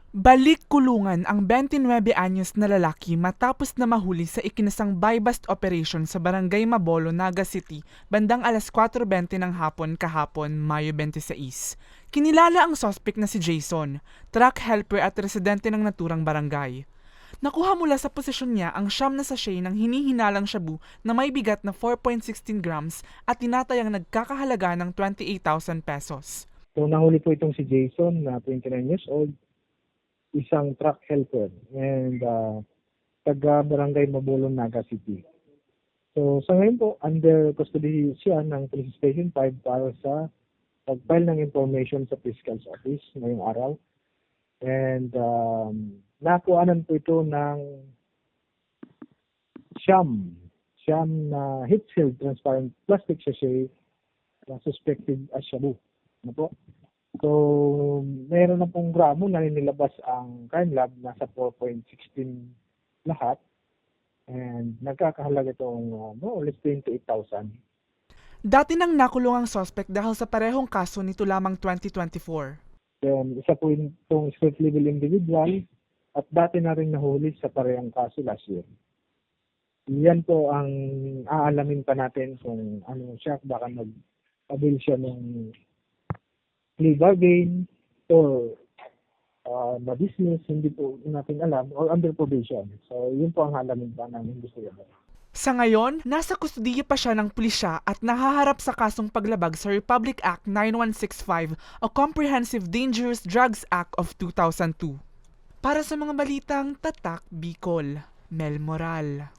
Balik kulungan ang 29 anyos na lalaki matapos na mahuli sa ikinasang buy-bust operation sa Barangay Mabolo, Naga City, bandang alas 4:20 ng hapon kahapon, Mayo 26. Kinilala ang suspect na si Jason, truck helper at residente ng naturang barangay. Nakuha mula sa posisyon niya ang siyam na sachet ng hinihinalang shabu na may bigat na 4.16 grams at tinatayang nagkakahalaga ng 28,000 pesos. So nahuli po itong si Jason na 29 years old, isang truck helper and taga Barangay Mabolo, Naga City. So sa ngayon po, under custody siya ng Police Station 5 para sa pag-file ng information sa Fiscal's Office ngayong araw. And nakuhanan po ito ng siyam na heat-sealed transparent plastic sachet na suspected as shabu. Ano po? So, meron na pong gramo na nilabas ang crime lab, nasa 4.16 lahat. And nagkakahalaga itong more or less 28,000. Dati nang nakulong ang suspect dahil sa parehong kaso nito lamang 2024. Then, isa po itong street level individual at dati na rin nahuli sa parehong kaso last year. Yan po ang aalamin pa natin kung ano siya, baka nag-avail siya ng plea bargain or na-dismiss, hindi po natin alam, or under probation. So, yun po ang halamin pa ng investigador. Sa ngayon, nasa kustudiya pa siya ng pulisya at nahaharap sa kasong paglabag sa Republic Act 9165 o Comprehensive Dangerous Drugs Act of 2002. Para sa mga balitang Tatak Bicol, Mel Moral.